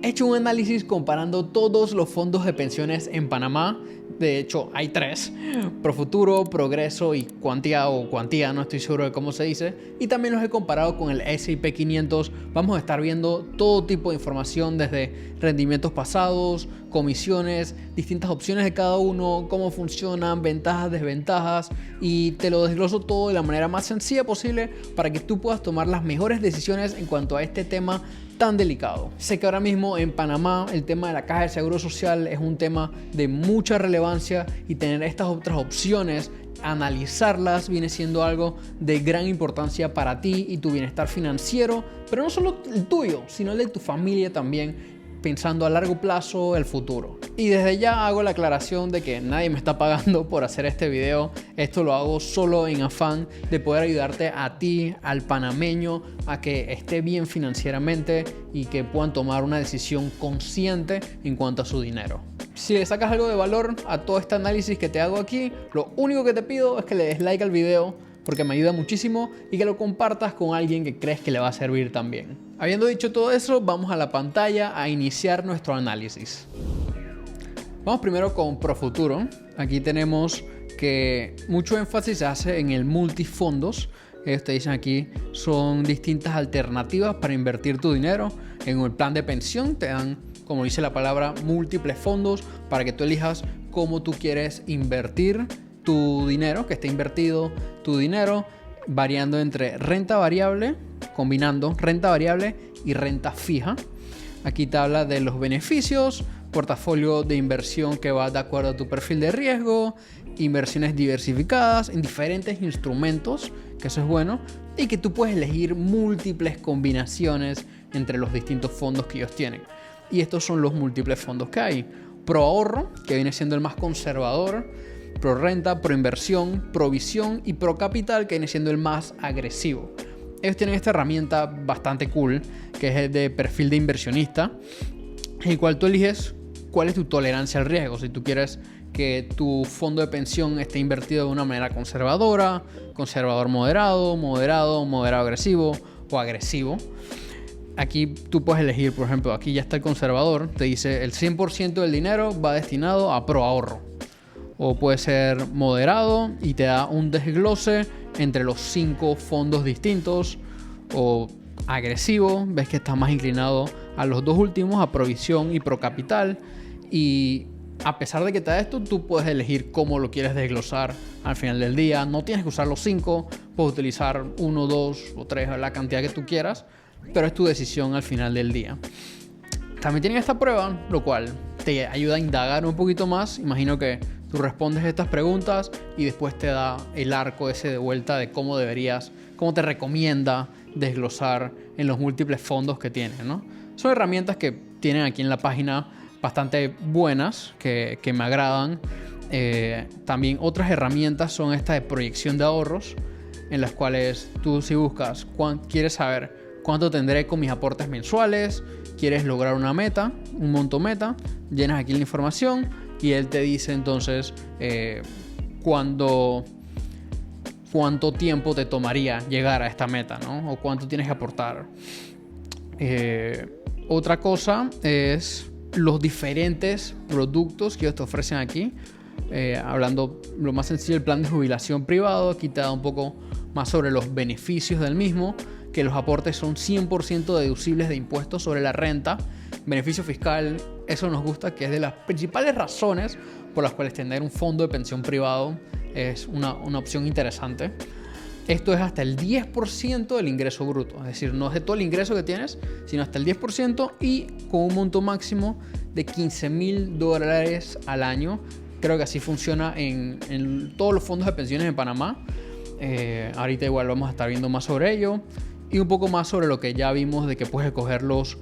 He hecho un análisis comparando todos los fondos de pensiones en Panamá. De hecho, hay tres: Profuturo, Progreso y Cuantía, o Cuantía, no estoy seguro de cómo se dice. Y también los he comparado con el S&P 500. Vamos a estar viendo todo tipo de información, desde rendimientos pasados, comisiones, distintas opciones de cada uno, cómo funcionan, ventajas, desventajas, y te lo desgloso todo de la manera más sencilla posible para que tú puedas tomar las mejores decisiones en cuanto a este tema tan delicado. Sé que ahora mismo en Panamá el tema de la Caja de Seguro Social es un tema de mucha relevancia, y tener estas otras opciones, analizarlas, viene siendo algo de gran importancia para ti y tu bienestar financiero, pero no solo el tuyo, sino el de tu familia también, pensando a largo plazo el futuro. Y desde ya hago la aclaración de que nadie me está pagando por hacer este video. Esto lo hago solo en afán de poder ayudarte a ti, al panameño, a que esté bien financieramente y que puedan tomar una decisión consciente en cuanto a su dinero. Si le sacas algo de valor a todo este análisis que te hago aquí, lo único que te pido es que le des like al video, porque me ayuda muchísimo, y que lo compartas con alguien que crees que le va a servir también. Habiendo dicho todo eso, vamos a la pantalla a iniciar nuestro análisis. Vamos primero con Profuturo. Aquí tenemos que mucho énfasis se hace en el multifondos. Ellos te dicen aquí, son distintas alternativas para invertir tu dinero. En el plan de pensión te dan, como dice la palabra, múltiples fondos para que tú elijas cómo tú quieres invertir tu dinero, que esté invertido tu dinero, variando entre renta variable, combinando renta variable y renta fija. Aquí te habla de los beneficios, portafolio de inversión que va de acuerdo a tu perfil de riesgo, inversiones diversificadas en diferentes instrumentos, que eso es bueno, y que tú puedes elegir múltiples combinaciones entre los distintos fondos que ellos tienen. Y estos son los múltiples fondos que hay: Pro Ahorro, que viene siendo el más conservador; Pro Renta, Pro Inversión, Pro Visión y Pro Capital, que viene siendo el más agresivo. Ellos tienen esta herramienta bastante cool, que es el de perfil de inversionista, en el cual tú eliges cuál es tu tolerancia al riesgo. Si tú quieres que tu fondo de pensión esté invertido de una manera conservadora, conservador moderado, moderado, moderado agresivo o agresivo. Aquí tú puedes elegir, por ejemplo, aquí ya está el conservador, te dice el 100% del dinero va destinado a Pro Ahorro. O puede ser moderado y te da un desglose entre los 5 fondos distintos. O agresivo, ves que está más inclinado a los dos últimos, a Provisión y Pro Capital. Y a pesar de que te da esto, tú puedes elegir cómo lo quieres desglosar al final del día. No tienes que usar los 5, puedes utilizar 1, 2 o 3, la cantidad que tú quieras, pero es tu decisión al final del día. También tienen esta prueba, lo cual te ayuda a indagar un poquito más. Imagino que tú respondes estas preguntas y después te da el arco ese de vuelta de cómo te recomienda desglosar en los múltiples fondos que tienen, ¿no? Son herramientas que tienen aquí en la página bastante buenas, que me agradan. También otras herramientas son estas de proyección de ahorros, en las cuales tú, si buscas, quieres saber cuánto tendré con mis aportes mensuales, quieres lograr una meta, un monto meta, llenas aquí la información y él te dice entonces cuánto tiempo te tomaría llegar a esta meta, ¿no? O cuánto tienes que aportar. Otra cosa es los diferentes productos que ellos te ofrecen aquí. Hablando lo más sencillo, el plan de jubilación privado. Aquí te da un poco más sobre los beneficios del mismo, que los aportes son 100% deducibles de impuestos sobre la renta. Beneficio fiscal, eso nos gusta, que es de las principales razones por las cuales tener un fondo de pensión privado es una opción interesante. Esto es hasta el 10% del ingreso bruto, es decir, no es de todo el ingreso que tienes, sino hasta el 10%, y con un monto máximo de $15,000 al año. Creo que así funciona en todos los fondos de pensiones en Panamá. Ahorita igual vamos a estar viendo más sobre ello y un poco más sobre lo que ya vimos, de que puedes escoger los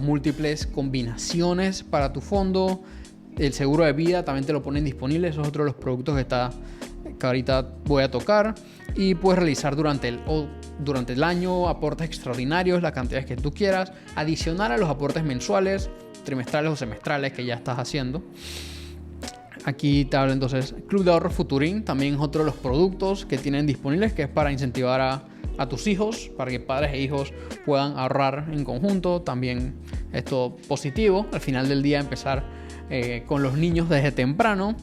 múltiples combinaciones para tu fondo. El seguro de vida también te lo ponen disponible. Eso es otro de los productos que ahorita voy a tocar. Y puedes realizar durante el año aportes extraordinarios, las cantidades que tú quieras, adicional a los aportes mensuales, trimestrales o semestrales que ya estás haciendo. Aquí te hablo entonces Club de Ahorro Futurín, también es otro de los productos que tienen disponibles, que es para incentivar a a tus hijos para que padres e hijos puedan ahorrar en conjunto. También esto positivo. Al final del día empezar con los niños desde temprano.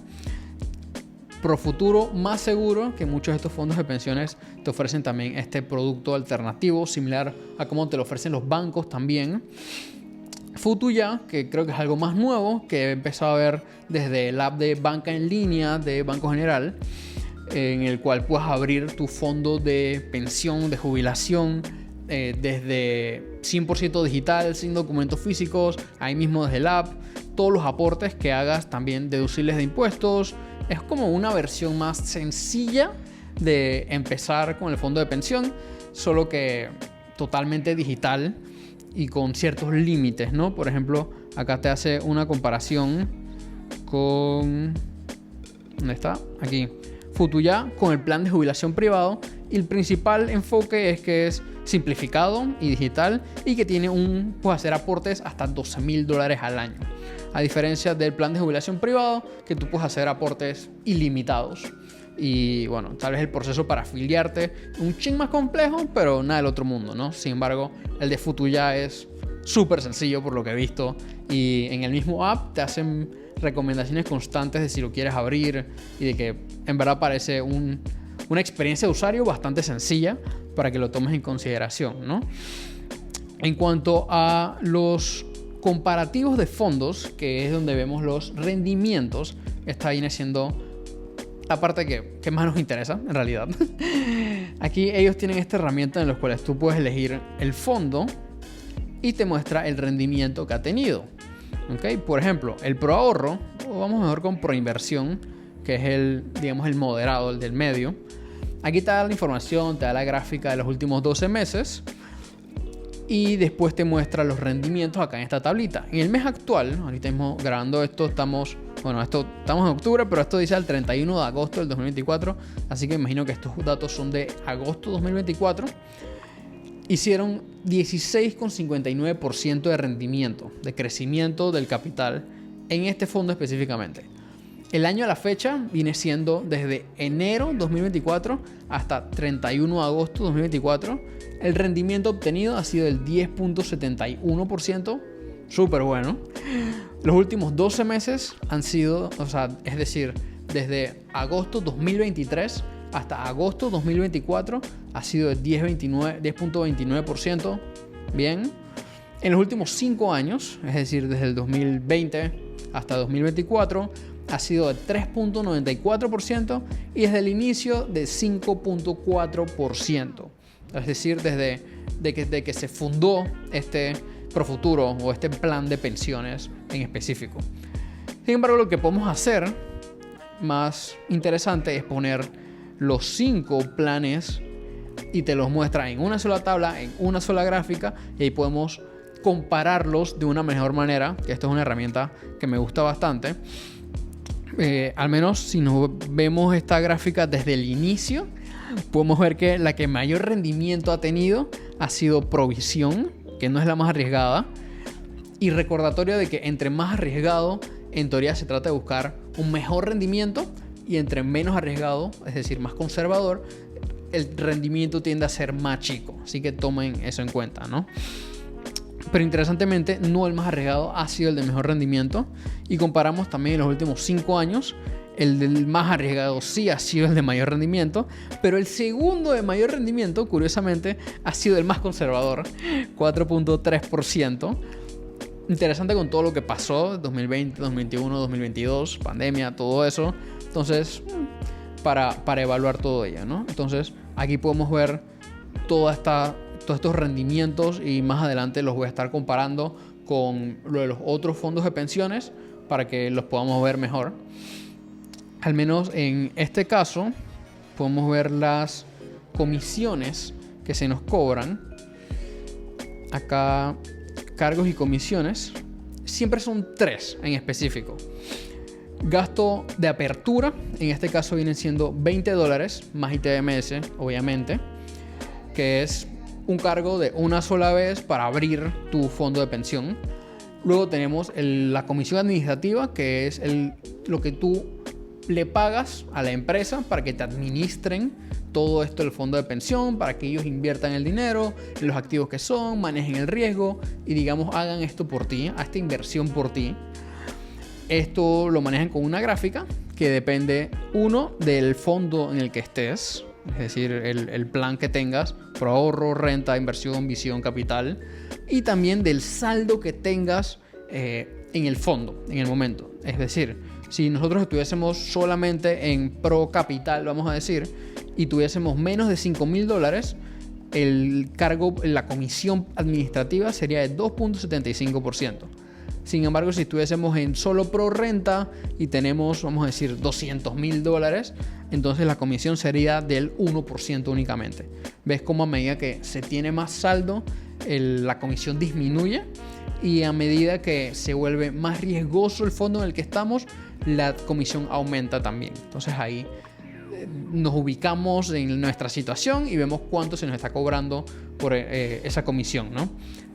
Profuturo más seguro, que muchos de estos fondos de pensiones te ofrecen también este producto alternativo similar a como te lo ofrecen los bancos también. Futuya, que creo que es algo más nuevo, que he empezado a ver desde el app de banca en línea de Banco General, en el cual puedes abrir tu fondo de pensión, de jubilación, desde 100% digital, sin documentos físicos, ahí mismo desde el app. Todos los aportes que hagas también deducibles de impuestos. Es como una versión más sencilla de empezar con el fondo de pensión, solo que totalmente digital y con ciertos límites, ¿no? Por ejemplo, acá te hace una comparación con... ¿Dónde está? Aquí. Futuya con el plan de jubilación privado, y el principal enfoque es que es simplificado y digital y que puede hacer aportes hasta $12,000 al año. A diferencia del plan de jubilación privado, que tú puedes hacer aportes ilimitados. Y bueno, tal vez el proceso para afiliarte un ching más complejo, pero nada del otro mundo, ¿no? Sin embargo, el de Futuya es súper sencillo por lo que he visto. Y en el mismo app te hacen recomendaciones constantes de si lo quieres abrir, y de que en verdad parece una experiencia de usuario bastante sencilla para que lo tomes en consideración, ¿no? En cuanto a los comparativos de fondos, que es donde vemos los rendimientos, esta viene siendo la parte que más nos interesa en realidad. Aquí ellos tienen esta herramienta en la cual tú puedes elegir el fondo y te muestra el rendimiento que ha tenido. ¿Okay? Por ejemplo, el Pro Ahorro, o vamos mejor con Pro Inversión, que es el moderado, el del medio. Aquí te da la información, te da la gráfica de los últimos 12 meses y después te muestra los rendimientos acá en esta tablita. En el mes actual, ahorita mismo grabando esto, estamos en octubre, pero esto dice el 31 de agosto del 2024, así que imagino que estos datos son de agosto 2024. Hicieron 16,59% de rendimiento, de crecimiento del capital en este fondo específicamente. El año a la fecha viene siendo desde enero 2024 hasta 31 de agosto 2024. El rendimiento obtenido ha sido del 10,71%, súper bueno. Los últimos 12 meses han sido, es decir, desde agosto 2023 hasta agosto 2024 ha sido de 10,29%. Bien. En los últimos 5 años, es decir, desde el 2020 hasta 2024, ha sido de 3,94% y desde el inicio de 5,4%. Es decir, desde que se fundó este Profuturo o este plan de pensiones en específico. Sin embargo, lo que podemos hacer más interesante es poner los 5 planes y te los muestra en una sola tabla, en una sola gráfica, y ahí podemos compararlos de una mejor manera, que esto es una herramienta que me gusta bastante. Al menos si nos vemos esta gráfica desde el inicio, podemos ver que la que mayor rendimiento ha tenido ha sido Provisión, que no es la más arriesgada, y recordatorio de que entre más arriesgado, en teoría se trata de buscar un mejor rendimiento, y entre menos arriesgado, es decir, más conservador, el rendimiento tiende a ser más chico. Así que tomen eso en cuenta, ¿no? Pero interesantemente, no el más arriesgado ha sido el de mejor rendimiento, y comparamos también en los últimos 5 años. El del más arriesgado sí ha sido el de mayor rendimiento, pero el segundo de mayor rendimiento, curiosamente, ha sido el más conservador, 4,3%. Interesante con todo lo que pasó, 2020, 2021, 2022, pandemia, todo eso. Entonces, para evaluar todo ello, ¿no? Entonces, aquí podemos ver todos estos rendimientos, y más adelante los voy a estar comparando con lo de los otros fondos de pensiones para que los podamos ver mejor. Al menos en este caso podemos ver las comisiones que se nos cobran. Acá, cargos y comisiones. Siempre son 3 en específico. Gasto de apertura, en este caso vienen siendo $20 más ITBMS, obviamente, que es un cargo de una sola vez para abrir tu fondo de pensión. Luego tenemos la comisión administrativa, que es lo que tú le pagas a la empresa para que te administren todo esto del fondo de pensión, para que ellos inviertan el dinero en los activos que son, manejen el riesgo y digamos hagan esto por ti, a esta inversión por ti. Esto lo manejan con una gráfica que depende, uno, del fondo en el que estés, es decir, el plan que tengas, por ahorro, renta, inversión, visión, capital, y también del saldo que tengas en el fondo, en el momento. Es decir, si nosotros estuviésemos solamente en Pro Capital, vamos a decir, y tuviésemos menos de $5,000, la comisión administrativa sería de 2.75%. Sin embargo, si estuviésemos en solo Pro Renta y tenemos, vamos a decir, $200,000, entonces la comisión sería del 1% únicamente. ¿Ves cómo a medida que se tiene más saldo, la comisión disminuye? Y a medida que se vuelve más riesgoso el fondo en el que estamos, la comisión aumenta también. Entonces ahí nos ubicamos en nuestra situación y vemos cuánto se nos está cobrando por esa comisión, ¿no?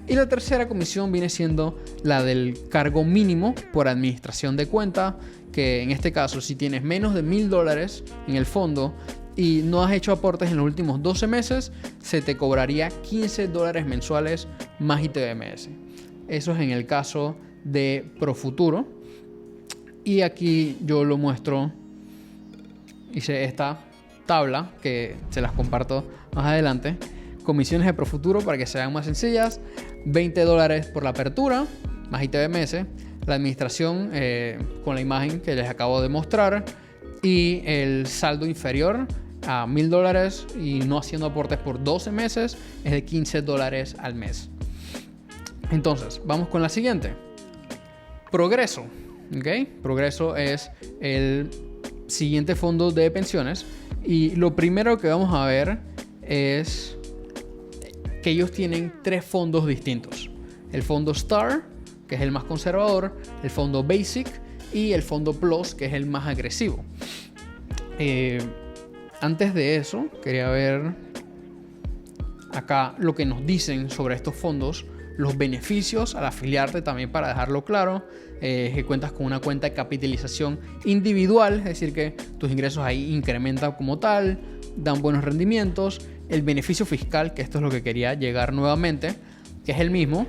Y la tercera comisión viene siendo la del cargo mínimo por administración de cuenta, que en este caso, si tienes menos de $1,000 en el fondo y no has hecho aportes en los últimos 12 meses, se te cobraría $15 mensuales más ITBMS. Eso es en el caso de Profuturo. Y aquí yo lo muestro, hice esta tabla que se las comparto más adelante. Comisiones de Profuturo para que sean más sencillas: $20 por la apertura más ITBMS, la administración con la imagen que les acabo de mostrar, y el saldo inferior a $1,000 y no haciendo aportes por 12 meses es de $15 al mes. Entonces vamos con la siguiente: Progreso. ¿Okay? Progreso es el siguiente fondo de pensiones, y lo primero que vamos a ver es que ellos tienen tres fondos distintos: el fondo Star, que es el más conservador, el fondo Basic y el fondo Plus, que es el más agresivo. Antes de eso, quería ver acá lo que nos dicen sobre estos fondos, los beneficios al afiliarte también, para dejarlo claro. Que cuentas con una cuenta de capitalización individual, es decir, que tus ingresos ahí incrementan como tal, dan buenos rendimientos. El beneficio fiscal, que esto es lo que quería llegar nuevamente, que es el mismo.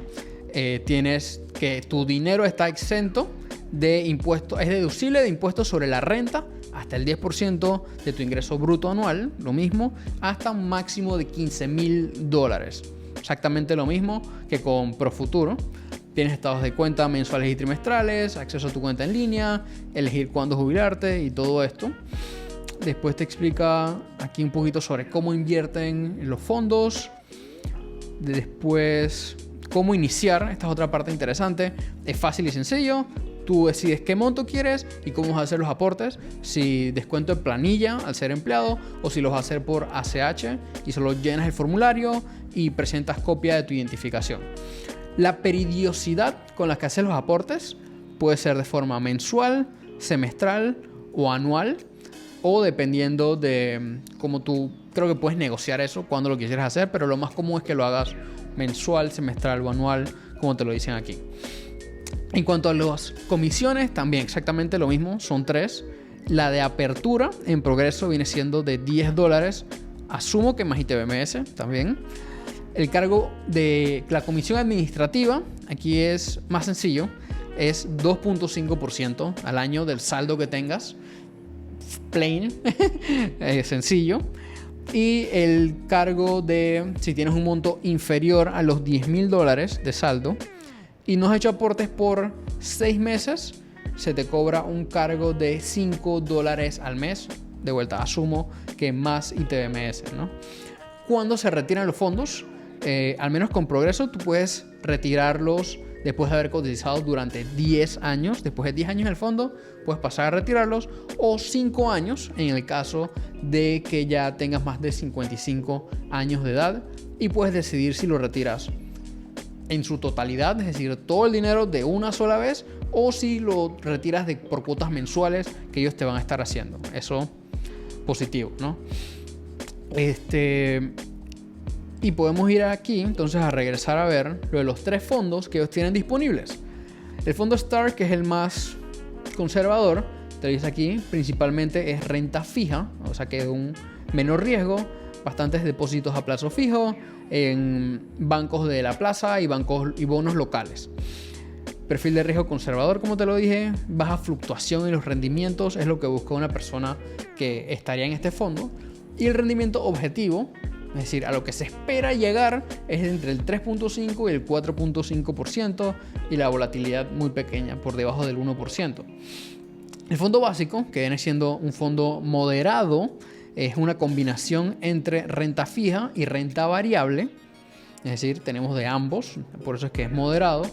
Tienes que tu dinero está exento de impuestos, es deducible de impuestos sobre la renta hasta el 10% de tu ingreso bruto anual, lo mismo, hasta un máximo de $15,000. Exactamente lo mismo que con Profuturo. Tienes estados de cuenta mensuales y trimestrales, acceso a tu cuenta en línea, elegir cuándo jubilarte y todo esto. Después te explica aquí un poquito sobre cómo invierten en los fondos. Después, cómo iniciar. Esta es otra parte interesante. Es fácil y sencillo. Tú decides qué monto quieres y cómo vas a hacer los aportes. Si descuento en planilla al ser empleado, o si los vas a hacer por ACH y solo llenas el formulario y presentas copia de tu identificación. La periodicidad con la que haces los aportes puede ser de forma mensual, semestral o anual, o dependiendo de cómo tú, creo que puedes negociar eso cuando lo quisieras hacer, pero lo más común es que lo hagas mensual, semestral o anual, como te lo dicen aquí. En cuanto a las comisiones, también exactamente lo mismo, son tres. La de apertura en Progreso viene siendo de $10, asumo que más ITBMS también. El cargo de la comisión administrativa, aquí es más sencillo, es 2.5% al año del saldo que tengas. Plain, sencillo. Y el cargo de, si tienes un monto inferior a los $10,000 de saldo y no has hecho aportes por 6 meses, se te cobra un cargo de $5 al mes. De vuelta, asumo que más ITBMS, ¿no? Cuando se retiran los fondos, al menos con Progreso, tú puedes retirarlos después de haber cotizado durante 10 años. Después de 10 años en el fondo, puedes pasar a retirarlos, o 5 años en el caso de que ya tengas más de 55 años de edad, y puedes decidir si lo retiras en su totalidad, es decir, todo el dinero de una sola vez, o si lo retiras por cuotas mensuales que ellos te van a estar haciendo. Eso positivo, ¿no? Y podemos ir aquí entonces a regresar a ver lo de los tres fondos que ellos tienen disponibles. El fondo Star, que es el más conservador, te lo dice aquí, principalmente es renta fija, o sea que es un menor riesgo, bastantes depósitos a plazo fijo en bancos de la plaza y bonos locales. Perfil de riesgo conservador, como te lo dije, baja fluctuación en los rendimientos, es lo que busca una persona que estaría en este fondo. Y el rendimiento objetivo, es decir, a lo que se espera llegar, es entre el 3.5 y el 4.5% y la volatilidad muy pequeña, por debajo del 1%. El fondo básico, que viene siendo un fondo moderado, es una combinación entre renta fija y renta variable, es decir, tenemos de ambos, por eso es que es moderado.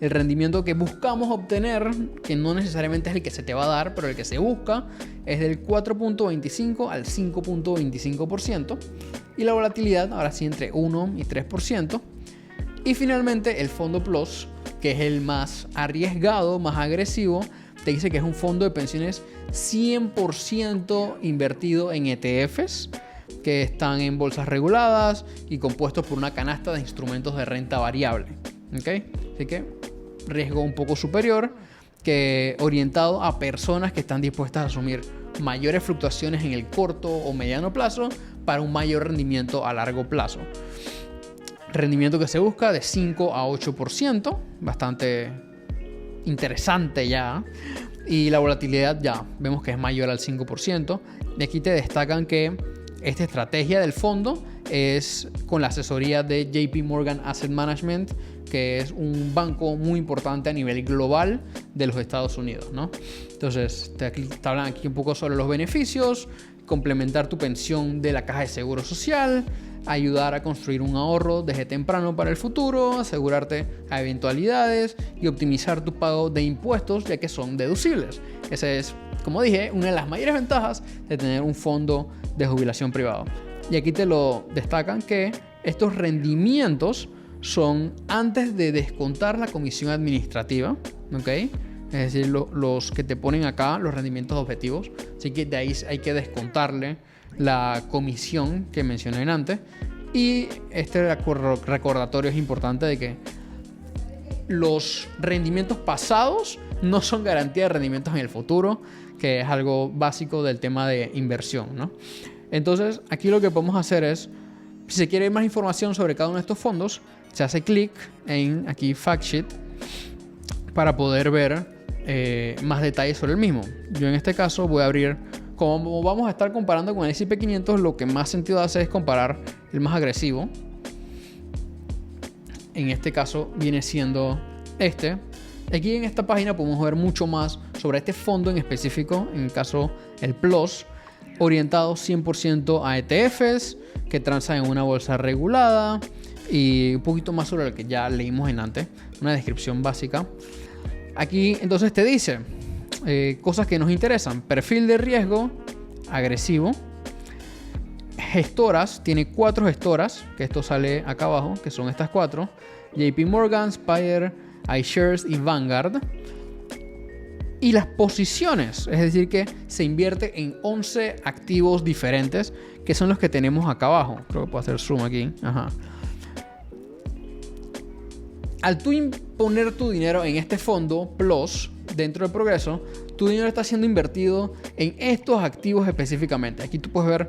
El rendimiento que buscamos obtener, que no necesariamente es el que se te va a dar, pero el que se busca, es del 4.25 al 5.25%. Y la volatilidad, ahora sí, entre 1 y 3%. Y finalmente el fondo Plus, que es el más arriesgado, más agresivo, te dice que es un fondo de pensiones 100% invertido en ETFs, que están en bolsas reguladas y compuestos por una canasta de instrumentos de renta variable. ¿Okay? Así que riesgo un poco superior, que orientado a personas que están dispuestas a asumir mayores fluctuaciones en el corto o mediano plazo para un mayor rendimiento a largo plazo. Rendimiento que se busca de 5 a 8%, bastante interesante ya. Y la volatilidad ya vemos que es mayor al 5%. Y aquí te destacan que esta estrategia del fondo es con la asesoría de JP Morgan Asset Management, que es un banco muy importante a nivel global de los Estados Unidos, ¿no? Entonces, te hablan aquí un poco sobre los beneficios, complementar tu pensión de la caja de seguro social, ayudar a construir un ahorro desde temprano para el futuro, asegurarte a eventualidades y optimizar tu pago de impuestos, ya que son deducibles. Esa es, como dije, una de las mayores ventajas de tener un fondo de jubilación privado. Y aquí te lo destacan que estos rendimientos son antes de descontar la comisión administrativa, ¿ok? Es decir, los que te ponen acá, los rendimientos objetivos. Así que de ahí hay que descontarle la comisión que mencioné antes. Y este recordatorio es importante de que los rendimientos pasados no son garantía de rendimientos en el futuro, que es algo básico del tema de inversión, ¿no? Entonces, aquí lo que podemos hacer es, si se quiere más información sobre cada uno de estos fondos, se hace clic en aquí Fact Sheet para poder ver más detalles sobre el mismo. Yo en este caso voy a abrir, como vamos a estar comparando con el S&P 500, lo que más sentido hace es comparar el más agresivo. En este caso viene siendo este. Aquí en esta página podemos ver mucho más sobre este fondo en específico, en el caso el Plus, orientado 100% a ETFs que transan en una bolsa regulada y un poquito más sobre lo que ya leímos en antes, una descripción básica. Aquí entonces te dice cosas que nos interesan: perfil de riesgo agresivo, gestoras, tiene 4 gestoras, que esto sale acá abajo, que son estas 4: JP Morgan, Spire, iShares y Vanguard. Y las posiciones, es decir que se invierte en 11 activos diferentes, que son los que tenemos acá abajo. Creo que puedo hacer zoom aquí. Ajá. Al tú poner tu dinero en este fondo Plus dentro del Progreso, tu dinero está siendo invertido en estos activos específicamente. Aquí tú puedes ver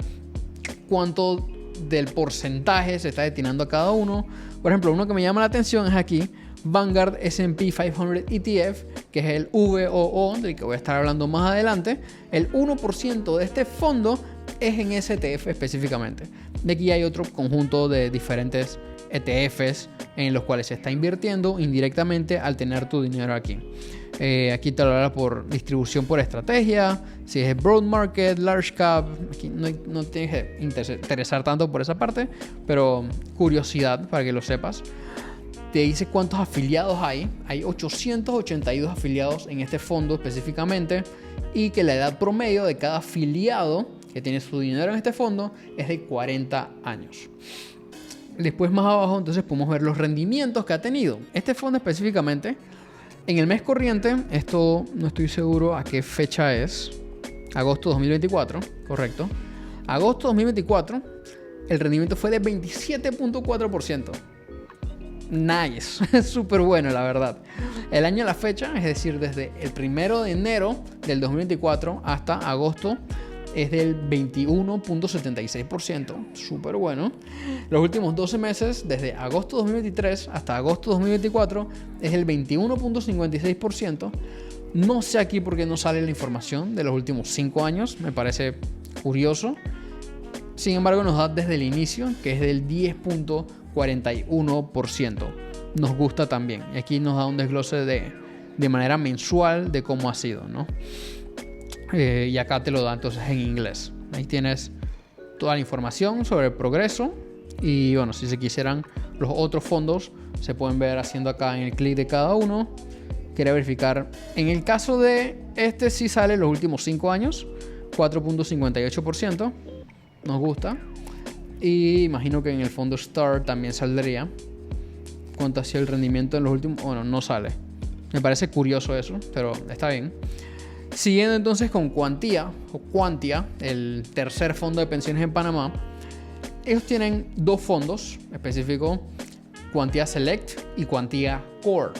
cuánto del porcentaje se está destinando a cada uno. Por ejemplo, uno que me llama la atención es aquí Vanguard S&P 500 ETF, que es el VOO, del que voy a estar hablando más adelante. El 1% de este fondo es en ese ETF específicamente. De aquí hay otro conjunto de diferentes ETFs en los cuales se está invirtiendo indirectamente al tener tu dinero aquí. Aquí te lo habla por distribución por estrategia, si es broad market, large cap. Aquí no tienes que interesar tanto por esa parte, pero curiosidad para que lo sepas. Te dice cuántos afiliados hay. Hay 882 afiliados en este fondo específicamente, y que la edad promedio de cada afiliado que tiene su dinero en este fondo es de 40 años. Después más abajo entonces podemos ver los rendimientos que ha tenido este fondo específicamente en el mes corriente. Esto no estoy seguro a qué fecha es. Agosto 2024, correcto. Agosto 2024 el rendimiento fue de 27.4%. nice, es súper bueno la verdad. El año a la fecha, es decir, desde el 1 de enero del 2024 hasta agosto, es del 21.76%, súper bueno. Los últimos 12 meses, desde agosto 2023 hasta agosto 2024, es el 21.56%. No sé aquí por qué no sale la información de los últimos 5 años, me parece curioso. Sin embargo, nos da desde el inicio, que es del 10.41%. Nos gusta también. Y aquí nos da un desglose de manera mensual de cómo ha sido, ¿no? Y acá te lo da entonces en inglés. Ahí tienes toda la información sobre el progreso. Y bueno, si se quisieran los otros fondos, se pueden ver haciendo acá en el clic de cada uno. Quería verificar. En el caso de este sí sale los últimos 5 años. 4.58%. Nos gusta. Y imagino que en el fondo Star también saldría. ¿Cuánto ha sido el rendimiento en los últimos? Bueno, no sale. Me parece curioso eso, pero está bien. Siguiendo entonces con Quantia, el tercer fondo de pensiones en Panamá. Ellos tienen dos fondos específicos, Quantia Select y Quantia Core.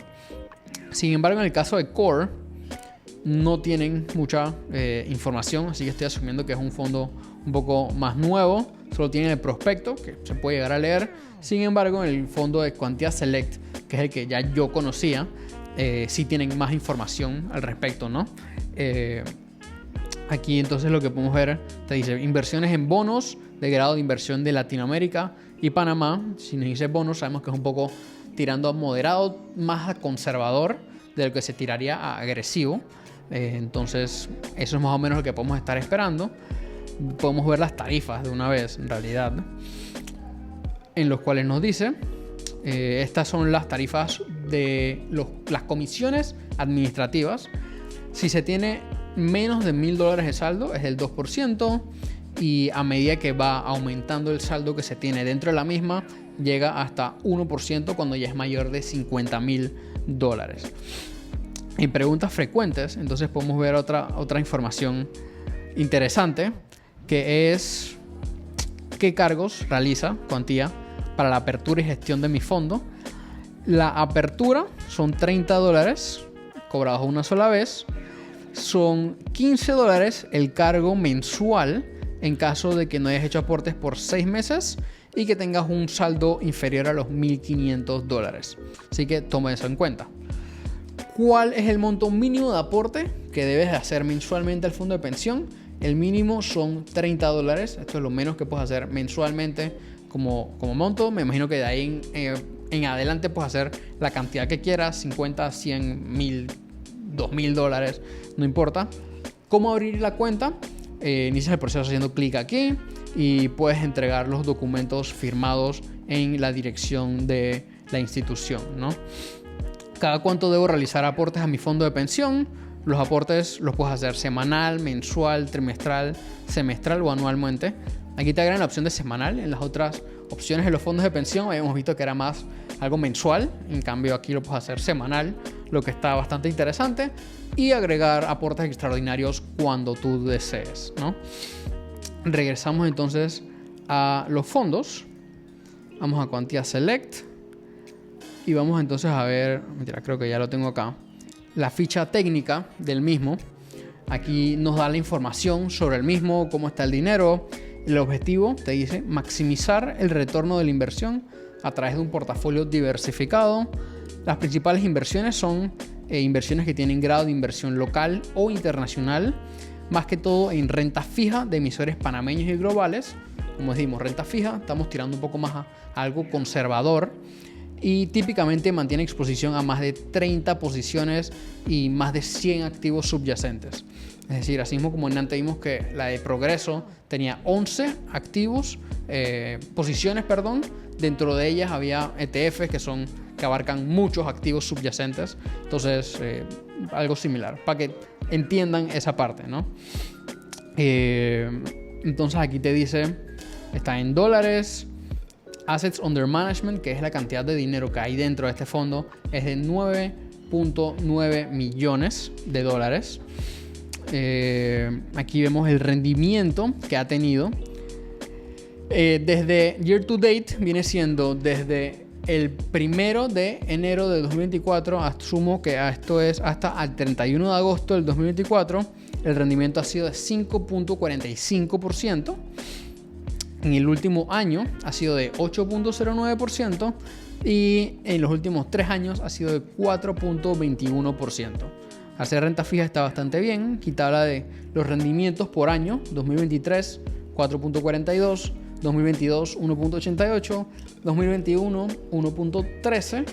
Sin embargo, en el caso de Core, no tienen mucha información, así que estoy asumiendo que es un fondo un poco más nuevo. Solo tienen el prospecto, que se puede llegar a leer. Sin embargo, en el fondo de Quantia Select, que es el que ya yo conocía, sí tienen más información al respecto, ¿no? Aquí entonces lo que podemos ver, te dice inversiones en bonos de grado de inversión de Latinoamérica y Panamá. Si nos dice bonos, sabemos que es un poco tirando a moderado, más a conservador de lo que se tiraría a agresivo. Entonces eso es más o menos lo que podemos estar esperando. Podemos ver las tarifas de una vez, en realidad, en los cuales nos dice estas son las tarifas de las comisiones administrativas. Si se tiene menos de $1,000 de saldo, es del 2%, y a medida que va aumentando el saldo que se tiene dentro de la misma, llega hasta 1% cuando ya es mayor de $50,000. En preguntas frecuentes, entonces podemos ver otra información interesante, que es qué cargos realiza Quantia para la apertura y gestión de mi fondo. La apertura son $30 cobrados una sola vez. Son $15 el cargo mensual en caso de que no hayas hecho aportes por 6 meses y que tengas un saldo inferior a los $1,500. Así que toma eso en cuenta. ¿Cuál es el monto mínimo de aporte que debes hacer mensualmente al fondo de pensión? El mínimo son $30. Esto es lo menos que puedes hacer mensualmente como monto. Me imagino que de ahí en adelante puedes hacer la cantidad que quieras, 50, 100, 1,000, $2,000, no importa. ¿Cómo abrir la cuenta? Inicias el proceso haciendo clic aquí y puedes entregar los documentos firmados en la dirección de la institución, ¿no? ¿Cada cuánto debo realizar aportes a mi fondo de pensión? Los aportes los puedes hacer semanal, mensual, trimestral, semestral o anualmente. Aquí te agregan la opción de semanal. En las otras opciones de los fondos de pensión habíamos visto que era más algo mensual. En cambio aquí lo puedes hacer semanal, lo que está bastante interesante. Y agregar aportes extraordinarios cuando tú desees, ¿no? Regresamos entonces a los fondos. Vamos a Quantia Select. Y vamos entonces a ver, mentira, creo que ya lo tengo acá, la ficha técnica del mismo. Aquí nos da la información sobre el mismo, cómo está el dinero. El objetivo, te dice, maximizar el retorno de la inversión a través de un portafolio diversificado. Las principales inversiones son inversiones que tienen grado de inversión local o internacional, más que todo en renta fija de emisores panameños y globales. Como decimos, renta fija, estamos tirando un poco más a algo conservador. Y típicamente mantiene exposición a más de 30 posiciones y más de 100 activos subyacentes. Es decir, así mismo como en antes vimos que la de Progreso tenía 11 activos, posiciones, dentro de ellas había ETFs que abarcan muchos activos subyacentes. Entonces, algo similar, para que entiendan esa parte, ¿no? Entonces aquí te dice, está en dólares. Assets under management, que es la cantidad de dinero que hay dentro de este fondo, es de $9.9 millones. Aquí vemos el rendimiento que ha tenido. Desde year to date viene siendo desde el 1 de enero de 2024, asumo que esto es hasta el 31 de agosto del 2024, el rendimiento ha sido de 5.45%. En el último año ha sido de 8.09% y en los últimos 3 años ha sido de 4.21%. Hacer renta fija está bastante bien. Aquí te habla de los rendimientos por año: 2023 4.42, 2022 1.88, 2021 1.13,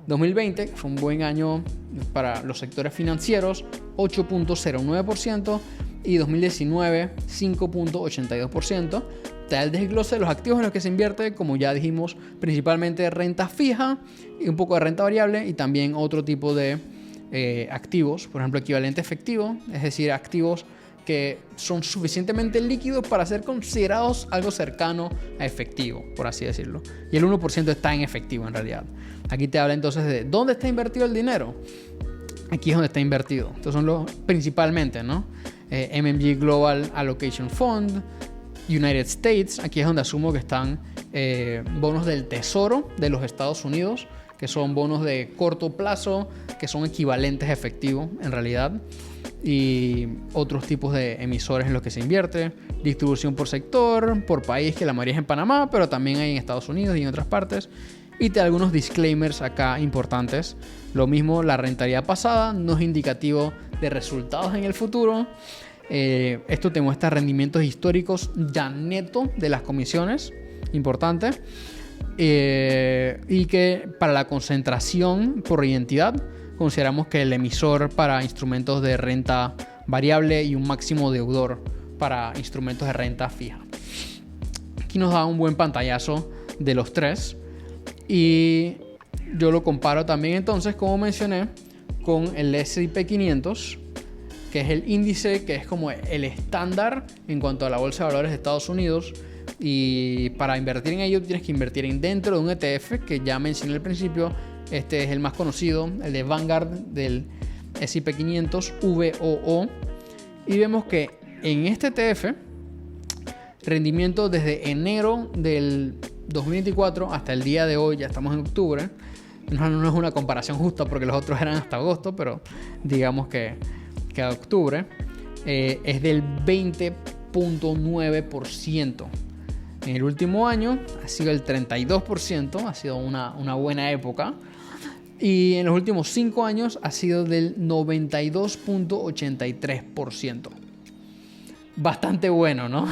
2020, que fue un buen año para los sectores financieros, 8.09%, y 2019 5.82%. Te da el desglose de los activos en los que se invierte, como ya dijimos, principalmente renta fija y un poco de renta variable, y también otro tipo de activos, por ejemplo equivalente efectivo, es decir, activos que son suficientemente líquidos para ser considerados algo cercano a efectivo, por así decirlo. Y el 1% está en efectivo en realidad. Aquí te habla entonces de dónde está invertido el dinero. Aquí es donde está invertido. Estos son los principalmente, ¿no? MMG Global Allocation Fund, United States. Aquí es donde asumo que están bonos del Tesoro de los Estados Unidos, que son bonos de corto plazo, que son equivalentes a efectivo en realidad, y otros tipos de emisores en los que se invierte. Distribución por sector, por país, que la mayoría es en Panamá, pero también hay en Estados Unidos y en otras partes. Y te da algunos disclaimers acá importantes. Lo mismo, la rentabilidad pasada no es indicativo de resultados en el futuro. Esto te muestra rendimientos históricos ya neto de las comisiones, importante. Y que para la concentración por identidad consideramos que el emisor para instrumentos de renta variable y un máximo deudor para instrumentos de renta fija. Aquí nos da un buen pantallazo de los tres, y yo lo comparo también entonces, como mencioné, con el S&P 500, que es el índice que es como el estándar en cuanto a la bolsa de valores de Estados Unidos. Y para invertir en ello tienes que invertir dentro de un ETF que ya mencioné al principio. Este es el más conocido, el de Vanguard del S&P 500 VOO. Y vemos que en este ETF, rendimiento desde enero del 2024 hasta el día de hoy, ya estamos en octubre. No es una comparación justa porque los otros eran hasta agosto, pero digamos que a octubre es del 20.9%. En el último año ha sido el 32%, ha sido una buena época. Y en los últimos 5 años ha sido del 92.83%. Bastante bueno, ¿no?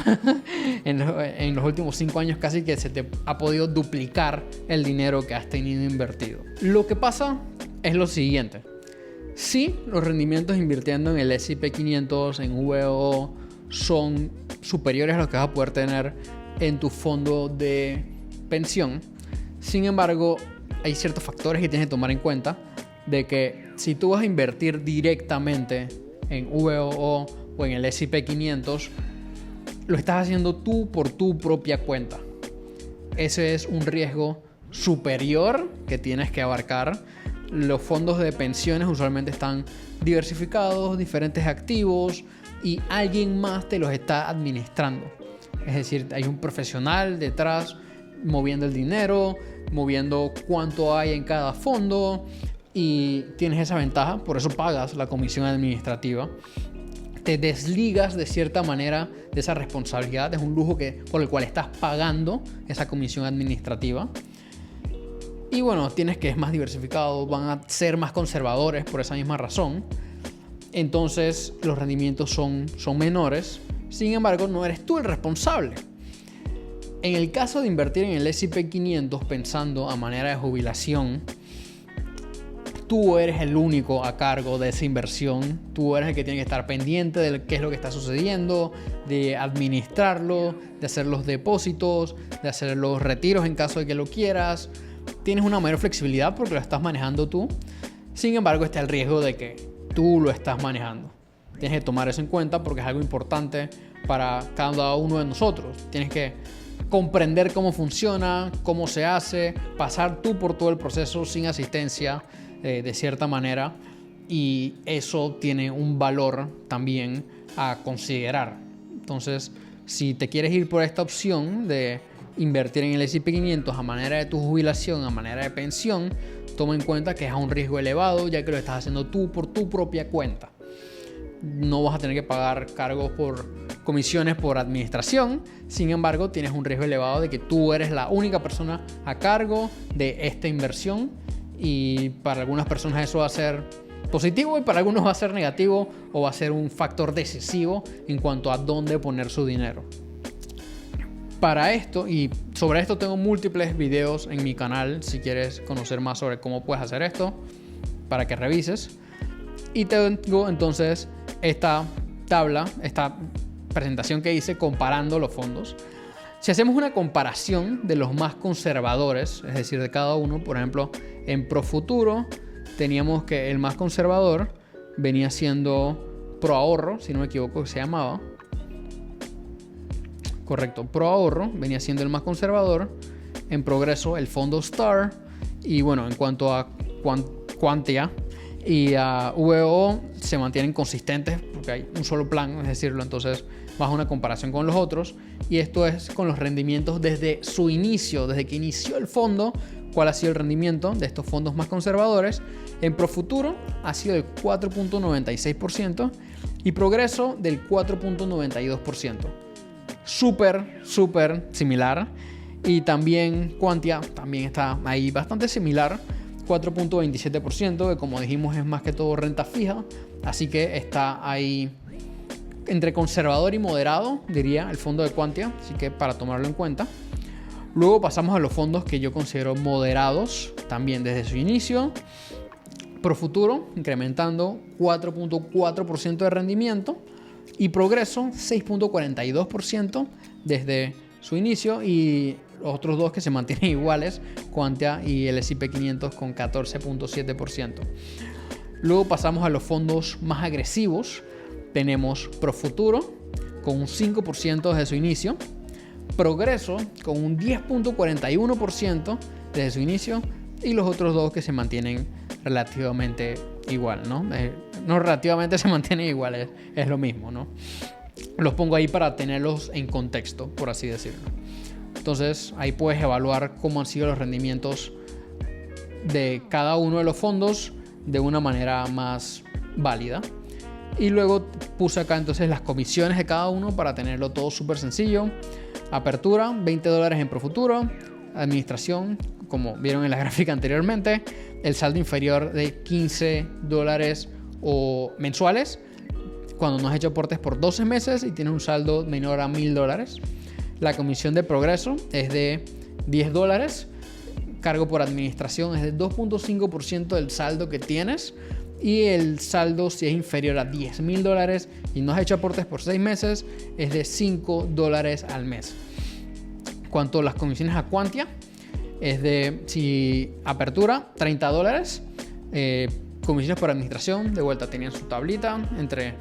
en los últimos 5 años casi que se te ha podido duplicar el dinero que has tenido invertido. Lo que pasa es lo siguiente. Sí, los rendimientos invirtiendo en el S&P 500, en VOO, son superiores a los que vas a poder tener en tu fondo de pensión. Sin embargo, hay ciertos factores que tienes que tomar en cuenta, de que si tú vas a invertir directamente en VOO o en el S&P 500, lo estás haciendo tú por tu propia cuenta. Ese es un riesgo superior que tienes que abarcar. Los fondos de pensiones usualmente están diversificados, diferentes activos, y alguien más te los está administrando. Es decir, hay un profesional detrás moviendo el dinero, moviendo cuánto hay en cada fondo, y tienes esa ventaja, por eso pagas la comisión administrativa. Te desligas de cierta manera de esa responsabilidad, es un lujo por el cual estás pagando esa comisión administrativa. Y bueno, tienes que es más diversificado, van a ser más conservadores por esa misma razón. Entonces los rendimientos son menores. Sin embargo, no eres tú el responsable. En el caso de invertir en el S&P 500 pensando a manera de jubilación, tú eres el único a cargo de esa inversión. Tú eres el que tiene que estar pendiente de qué es lo que está sucediendo, de administrarlo, de hacer los depósitos, de hacer los retiros en caso de que lo quieras. Tienes una mayor flexibilidad porque lo estás manejando tú. Sin embargo, está el riesgo de que tú lo estás manejando. Tienes que tomar eso en cuenta porque es algo importante para cada uno de nosotros. Tienes que comprender cómo funciona, cómo se hace, pasar tú por todo el proceso sin asistencia, de cierta manera, y eso tiene un valor también a considerar. Entonces, si te quieres ir por esta opción de invertir en el S&P 500 a manera de tu jubilación, a manera de pensión, toma en cuenta que es a un riesgo elevado, ya que lo estás haciendo tú por tu propia cuenta. No vas a tener que pagar cargos por comisiones por administración. Sin embargo, tienes un riesgo elevado de que tú eres la única persona a cargo de esta inversión, y para algunas personas eso va a ser positivo y para algunos va a ser negativo, o va a ser un factor decisivo en cuanto a dónde poner su dinero. Para esto, y sobre esto tengo múltiples videos en mi canal si quieres conocer más sobre cómo puedes hacer esto, para que revises. Y tengo entonces esta tabla, esta presentación que hice comparando los fondos. Si hacemos una comparación de los más conservadores, es decir, de cada uno, por ejemplo, en Profuturo teníamos que el más conservador venía siendo ProAhorro, si no me equivoco se llamaba. Correcto, ProAhorro venía siendo el más conservador. En Progreso el fondo Star. Y bueno, en cuanto a Quantia y a VO se mantienen consistentes porque hay un solo plan, es decirlo. Entonces vas a una comparación con los otros, y esto es con los rendimientos desde su inicio, desde que inició el fondo. ¿Cuál ha sido el rendimiento de estos fondos más conservadores? En Profuturo ha sido del 4.96% y Progreso del 4.92%. Súper similar. Y también Quantia también está ahí bastante similar, 4.27%, que como dijimos es más que todo renta fija, así que está ahí entre conservador y moderado, diría el fondo de Quantia, así que para tomarlo en cuenta. Luego pasamos a los fondos que yo considero moderados también desde su inicio. Profuturo incrementando 4.4% de rendimiento y Progreso 6.42% desde su inicio, y los otros dos que se mantienen iguales, Quantia y el S&P 500 con 14.7%. Luego pasamos a los fondos más agresivos. Tenemos Profuturo con un 5% desde su inicio, Progreso con un 10.41% desde su inicio, y los otros dos que se mantienen relativamente igual, ¿no? No relativamente se mantienen iguales, es lo mismo, ¿no? Los pongo ahí para tenerlos en contexto, por así decirlo. Entonces ahí puedes evaluar cómo han sido los rendimientos de cada uno de los fondos de una manera más válida. Y luego puse acá entonces las comisiones de cada uno para tenerlo todo súper sencillo. Apertura, $20 en Profuturo. Administración, como vieron en la gráfica anteriormente, el saldo inferior de $15 o mensuales cuando no has hecho aportes por 12 meses y tienes un saldo menor a $1,000. La comisión de Progreso es de $10. Cargo por administración es de 2.5% del saldo que tienes. Y el saldo, si es inferior a $10,000 y no has hecho aportes por 6 meses, es de $5 al mes. Cuanto a las comisiones a Quantia, es de, si apertura, $30. Comisiones por administración, de vuelta tenían su tablita. Entre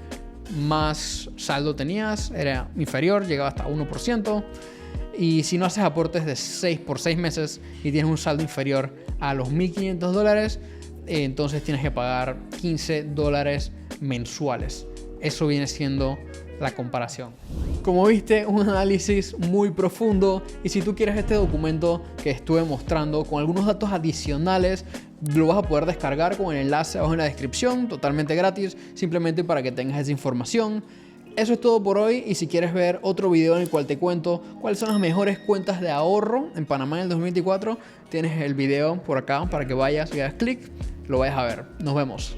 más saldo tenías, era inferior, llegaba hasta 1%. Y si no haces aportes de 6 por 6 meses y tienes un saldo inferior a los $1,500, entonces tienes que pagar $15 mensuales. Eso viene siendo la comparación. Como viste, un análisis muy profundo, y si tú quieres este documento que estuve mostrando con algunos datos adicionales, lo vas a poder descargar con el enlace abajo en la descripción, totalmente gratis, simplemente para que tengas esa información. Eso es todo por hoy, y si quieres ver otro video en el cual te cuento cuáles son las mejores cuentas de ahorro en Panamá en el 2024, tienes el video por acá para que vayas y hagas clic, lo vayas a ver. Nos vemos.